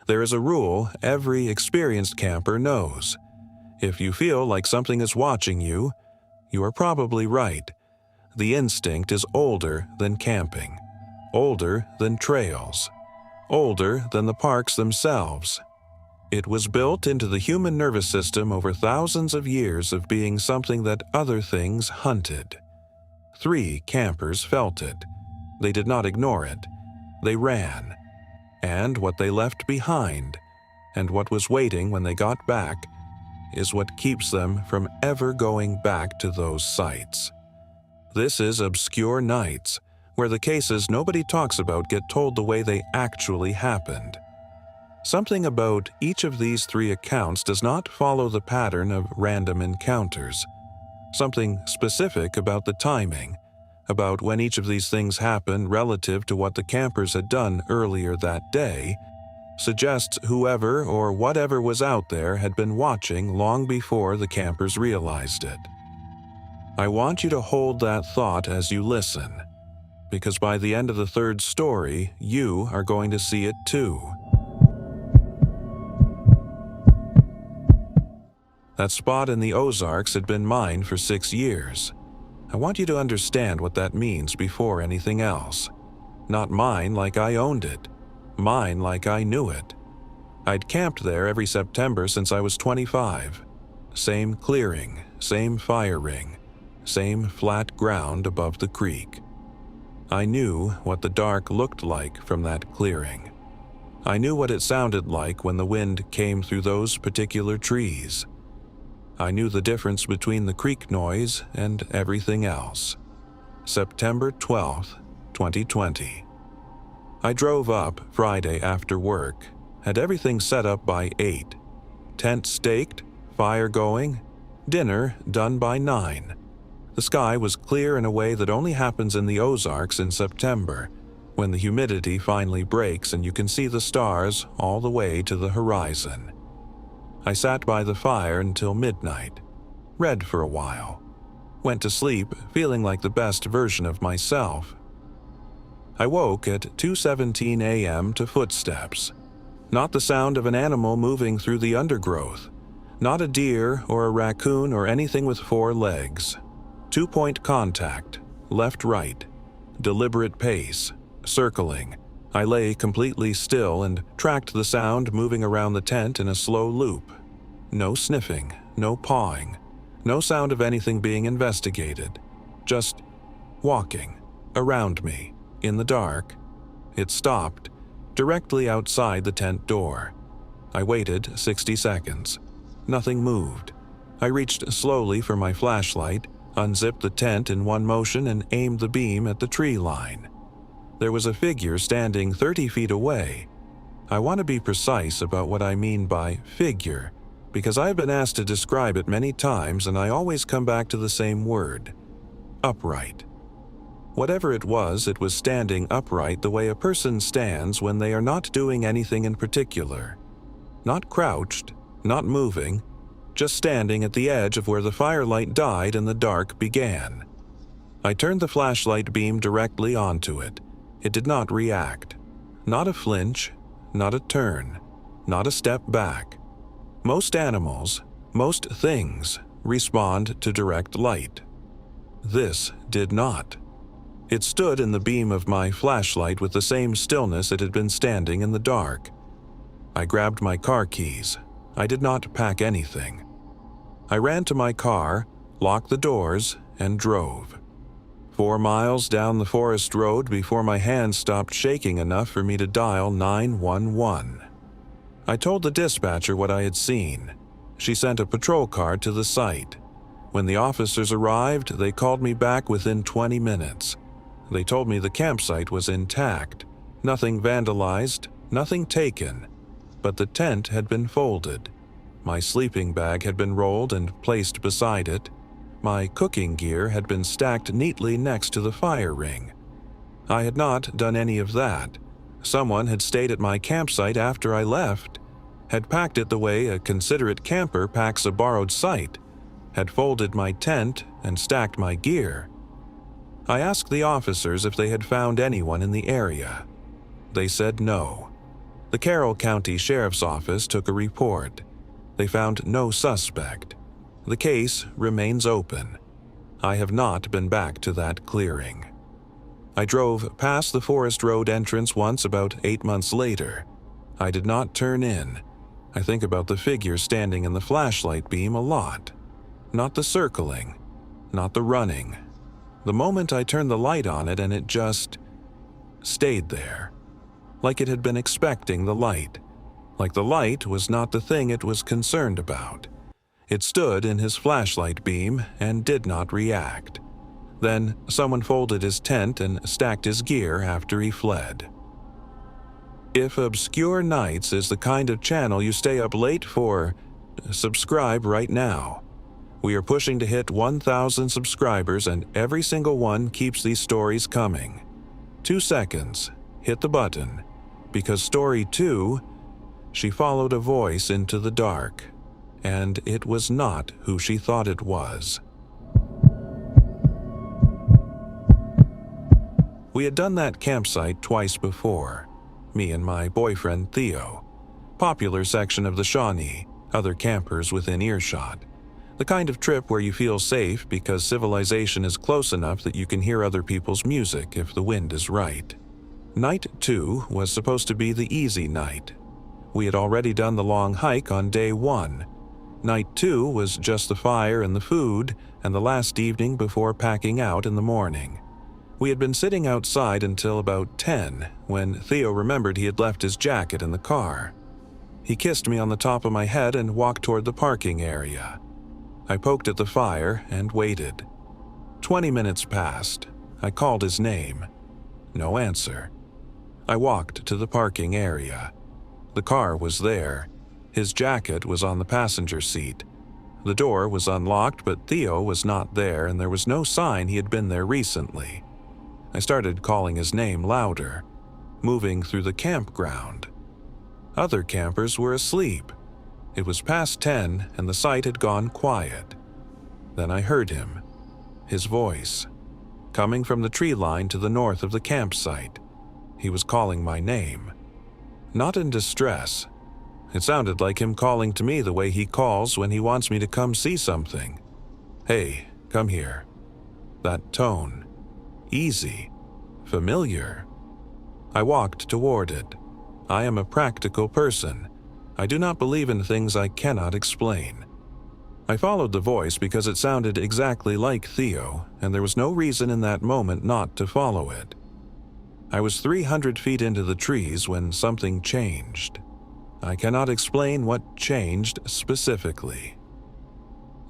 There is a rule every experienced camper knows. If you feel like something is watching you, you are probably right. The instinct is older than camping, older than trails, older than the parks themselves. It was built into the human nervous system over thousands of years of being something that other things hunted. 3 campers felt it. They did not ignore it. They ran. And what they left behind, and what was waiting when they got back, is what keeps them from ever going back to those sites. This is Obscure Nights, where the cases nobody talks about get told the way they actually happened. Something about each of these 3 accounts does not follow the pattern of random encounters. Something specific about the timing, about when each of these things happened relative to what the campers had done earlier that day, suggests whoever or whatever was out there had been watching long before the campers realized it. I want you to hold that thought as you listen, because by the end of the 3rd story, you are going to see it too. That spot in the Ozarks had been mine for 6 years. I want you to understand what that means before anything else. Not mine like I owned it. Mine like I knew it. I'd camped there every September since I was 25. Same clearing, same fire ring, same flat ground above the creek. I knew what the dark looked like from that clearing. I knew what it sounded like when the wind came through those particular trees. I knew the difference between the creek noise and everything else. September 12th, 2020. I drove up Friday after work, had everything set up by 8. Tent staked, fire going, dinner done by 9. The sky was clear in a way that only happens in the Ozarks in September, when the humidity finally breaks and you can see the stars all the way to the horizon. I sat by the fire until midnight, read for a while, went to sleep feeling like the best version of myself. I woke at 2:17 a.m. to footsteps. Not the sound of an animal moving through the undergrowth. Not a deer or a raccoon or anything with 4 legs. 2-point contact, left-right, deliberate pace, circling. I lay completely still and tracked the sound moving around the tent in a slow loop. No sniffing, no pawing, no sound of anything being investigated. Just walking around me, in the dark. It stopped, directly outside the tent door. I waited 60 seconds. Nothing moved. I reached slowly for my flashlight, unzipped the tent in one motion and aimed the beam at the tree line. There was a figure standing 30 feet away. I want to be precise about what I mean by figure, because I've been asked to describe it many times and I always come back to the same word: upright. Whatever it was standing upright the way a person stands when they are not doing anything in particular. Not crouched, not moving, just standing at the edge of where the firelight died and the dark began. I turned the flashlight beam directly onto it. It did not react. Not a flinch, not a turn, not a step back. Most animals, most things, respond to direct light. This did not. It stood in the beam of my flashlight with the same stillness it had been standing in the dark. I grabbed my car keys. I did not pack anything. I ran to my car, locked the doors, and drove. 4 miles down the forest road before my hands stopped shaking enough for me to dial 911. I told the dispatcher what I had seen. She sent a patrol car to the site. When the officers arrived, they called me back within 20 minutes. They told me the campsite was intact, nothing vandalized, nothing taken, but the tent had been folded. My sleeping bag had been rolled and placed beside it. My cooking gear had been stacked neatly next to the fire ring. I had not done any of that. Someone had stayed at my campsite after I left, had packed it the way a considerate camper packs a borrowed site, had folded my tent and stacked my gear. I asked the officers if they had found anyone in the area. They said no. The Carroll County Sheriff's Office took a report. They found no suspect. The case remains open. I have not been back to that clearing. I drove past the Forest Road entrance once about 8 months later. I did not turn in. I think about the figure standing in the flashlight beam a lot. Not the circling, not the running. The moment I turned the light on it and it just stayed there. Like it had been expecting the light. Like the light was not the thing it was concerned about. It stood in his flashlight beam and did not react. Then someone folded his tent and stacked his gear after he fled. If Obscure Nights is the kind of channel you stay up late for, subscribe right now. We are pushing to hit 1,000 subscribers and every single one keeps these stories coming. 2 seconds, hit the button, because story 2, she followed a voice into the dark, and it was not who she thought it was. We had done that campsite twice before, me and my boyfriend Theo. Popular section of the Shawnee, other campers within earshot. The kind of trip where you feel safe because civilization is close enough that you can hear other people's music if the wind is right. Night 2 was supposed to be the easy night. We had already done the long hike on day 1. Night 2 was just the fire and the food, and the last evening before packing out in the morning. We had been sitting outside until about 10 when Theo remembered he had left his jacket in the car. He kissed me on the top of my head and walked toward the parking area. I poked at the fire and waited. 20 minutes passed. I called his name. No answer. I walked to the parking area. The car was there. His jacket was on the passenger seat. The door was unlocked, but Theo was not there, and there was no sign he had been there recently. I started calling his name louder, moving through the campground. Other campers were asleep. It was past 10 and the site had gone quiet. Then I heard him, his voice, coming from the tree line to the north of the campsite. He was calling my name. Not in distress. It sounded like him calling to me the way he calls when he wants me to come see something. Hey, come here. That tone. Easy. Familiar. I walked toward it. I am a practical person. I do not believe in things I cannot explain. I followed the voice because it sounded exactly like Theo, and there was no reason in that moment not to follow it. I was 300 feet into the trees when something changed. I cannot explain what changed specifically.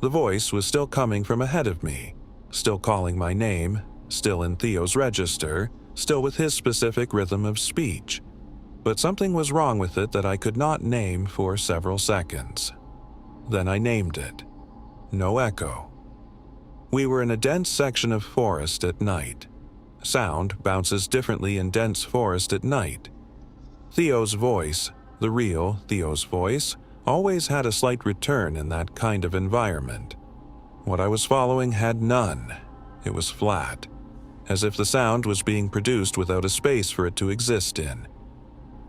The voice was still coming from ahead of me, still calling my name, still in Theo's register, still with his specific rhythm of speech. But something was wrong with it that I could not name for several seconds. Then I named it. No echo. We were in a dense section of forest at night. Sound bounces differently in dense forest at night. Theo's voice, the real Theo's voice, always had a slight return in that kind of environment. What I was following had none. It was flat, as if the sound was being produced without a space for it to exist in.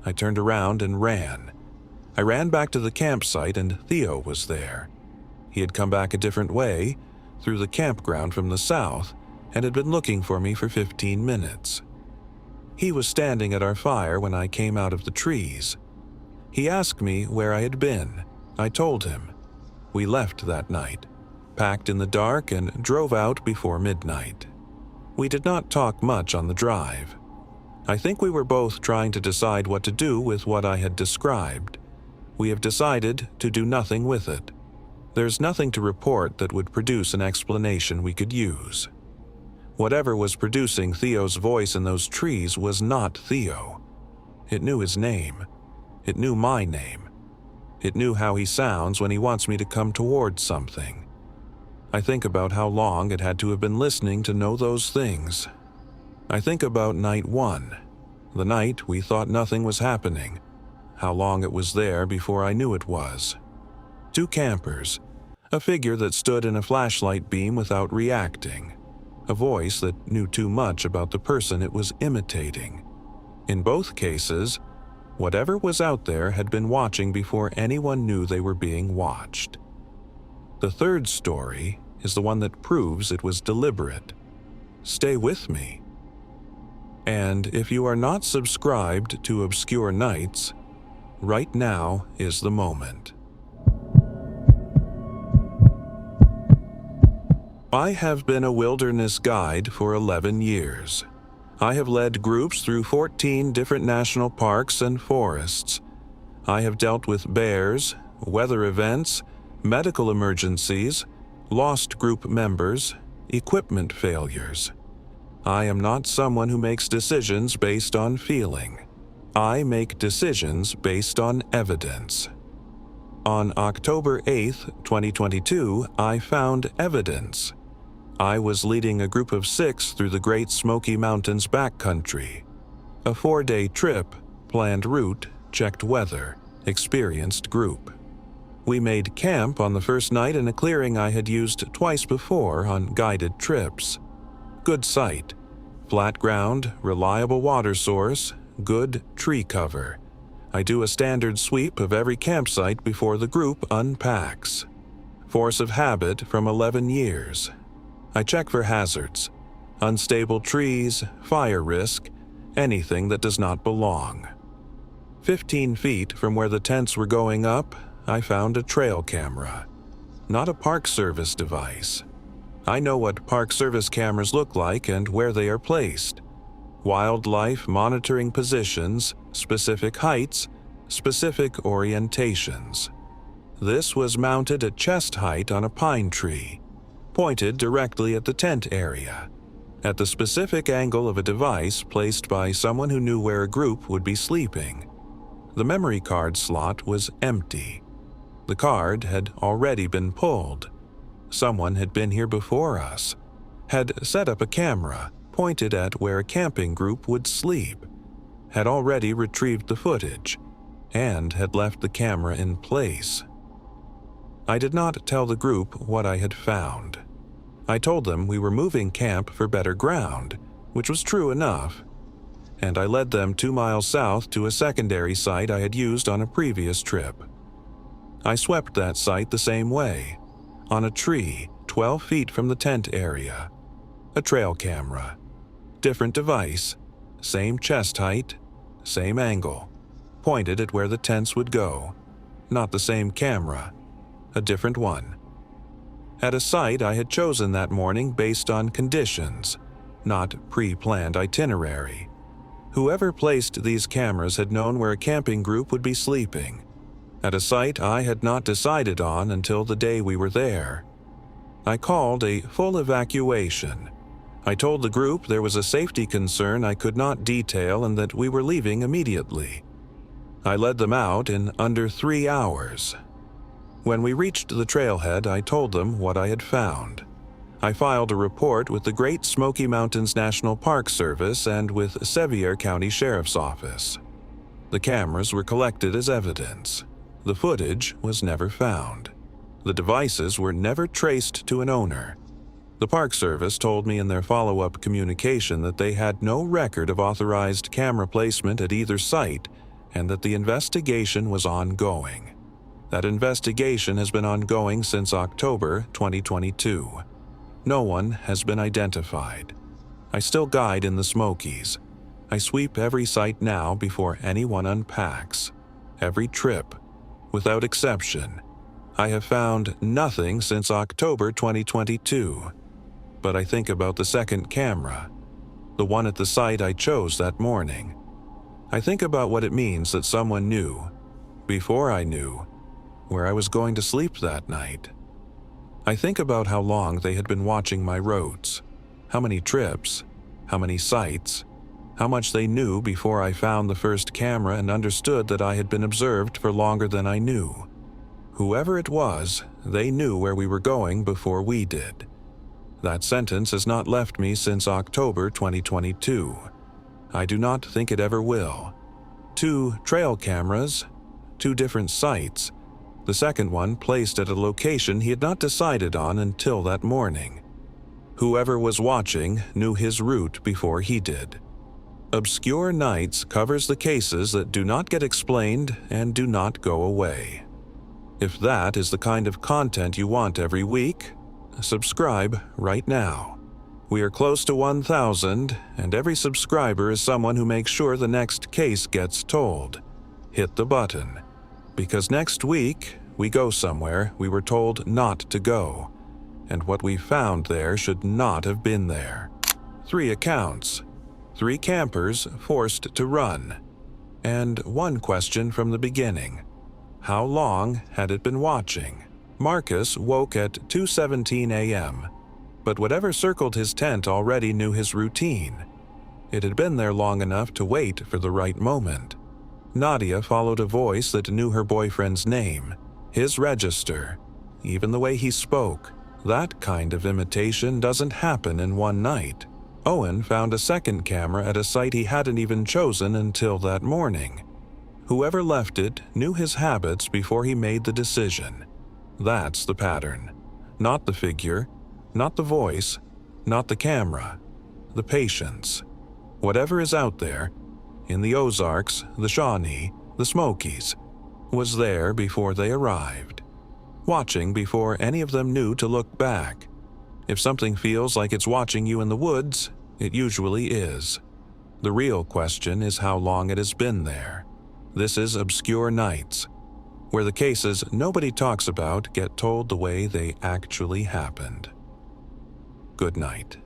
I turned around and ran. I ran back to the campsite and Theo was there. He had come back a different way, through the campground from the south, and had been looking for me for 15 minutes. He was standing at our fire when I came out of the trees. He asked me where I had been. I told him. We left that night, packed in the dark and drove out before midnight. We did not talk much on the drive. I think we were both trying to decide what to do with what I had described. We have decided to do nothing with it. There's nothing to report that would produce an explanation we could use. Whatever was producing Theo's voice in those trees was not Theo. It knew his name. It knew my name. It knew how he sounds when he wants me to come towards something. I think about how long it had to have been listening to know those things. I think about night 1, the night we thought nothing was happening, how long it was there before I knew it was. 2 campers, a figure that stood in a flashlight beam without reacting, a voice that knew too much about the person it was imitating. In both cases, Whatever was out there had been watching before anyone knew they were being watched. The third story is the one that proves it was deliberate. Stay with me. And if you are not subscribed to Obscure Nights, right now is the moment. I have been a wilderness guide for 11 years. I have led groups through 14 different national parks and forests. I have dealt with bears, weather events, medical emergencies, lost group members, equipment failures. I am not someone who makes decisions based on feeling. I make decisions based on evidence. On October 8th, 2022, I found evidence. I was leading a group of 6 through the Great Smoky Mountains backcountry. A 4-day trip, planned route, checked weather, experienced group. We made camp on the first night in a clearing I had used twice before on guided trips. Good site, flat ground, reliable water source, good tree cover. I do a standard sweep of every campsite before the group unpacks. Force of habit from 11 years. I check for hazards, unstable trees, fire risk, anything that does not belong. 15 feet from where the tents were going up, I found a trail camera, not a Park Service device. I know what Park Service cameras look like and where they are placed. Wildlife monitoring positions, specific heights, specific orientations. This was mounted at chest height on a pine tree, pointed directly at the tent area, at the specific angle of a device placed by someone who knew where a group would be sleeping. The memory card slot was empty. The card had already been pulled. Someone had been here before us, had set up a camera pointed at where a camping group would sleep, had already retrieved the footage, and had left the camera in place. I did not tell the group what I had found. I told them we were moving camp for better ground, which was true enough, and I led them 2 miles south to a secondary site I had used on a previous trip. I swept that site the same way, on a tree 12 feet from the tent area. A trail camera. Different device, same chest height, same angle, pointed at where the tents would go. Not the same camera, a different one. At a site I had chosen that morning based on conditions, not pre-planned itinerary. Whoever placed these cameras had known where a camping group would be sleeping. At a site I had not decided on until the day we were there. I called a full evacuation. I told the group there was a safety concern I could not detail and that we were leaving immediately. I led them out in under 3 hours. When we reached the trailhead, I told them what I had found. I filed a report with the Great Smoky Mountains National Park Service and with Sevier County Sheriff's Office. The cameras were collected as evidence. The footage was never found. The devices were never traced to an owner. The Park Service told me in their follow-up communication that they had no record of authorized camera placement at either site and that the investigation was ongoing. That investigation has been ongoing since October 2022. No one has been identified. I still guide in the Smokies. I sweep every site now before anyone unpacks. Every trip, without exception. I have found nothing since October 2022. But I think about the second camera, the one at the site I chose that morning. I think about what it means that someone knew, before I knew, where I was going to sleep that night. I think about how long they had been watching my roads, how many trips, how many sites, how much they knew before I found the first camera and understood that I had been observed for longer than I knew. Whoever it was, they knew where we were going before we did. That sentence has not left me since October 2022. I do not think it ever will. 2 trail cameras, 2 different sites, the second one placed at a location he had not decided on until that morning. Whoever was watching knew his route before he did. Obscure Nights covers the cases that do not get explained and do not go away. If that is the kind of content you want every week, subscribe right now. We are close to 1,000, and every subscriber is someone who makes sure the next case gets told. Hit the button, because next week we go somewhere we were told not to go, and what we found there should not have been there. 3 accounts, 3 campers forced to run, and 1 question from the beginning. How long had it been watching? Marcus woke at 2:17 a.m., but whatever circled his tent already knew his routine. It had been there long enough to wait for the right moment. Nadia followed a voice that knew her boyfriend's name, his register, even the way he spoke. That kind of imitation doesn't happen in one night. Owen found a second camera at a site he hadn't even chosen until that morning. Whoever left it knew his habits before he made the decision. That's the pattern. Not the figure, not the voice, not the camera. The patience. Whatever is out there, in the Ozarks, the Shawnee, the Smokies, was there before they arrived. Watching before any of them knew to look back. If something feels like it's watching you in the woods, it usually is. The real question is how long it has been there. This is Obscure Nights, where the cases nobody talks about get told the way they actually happened. Good night.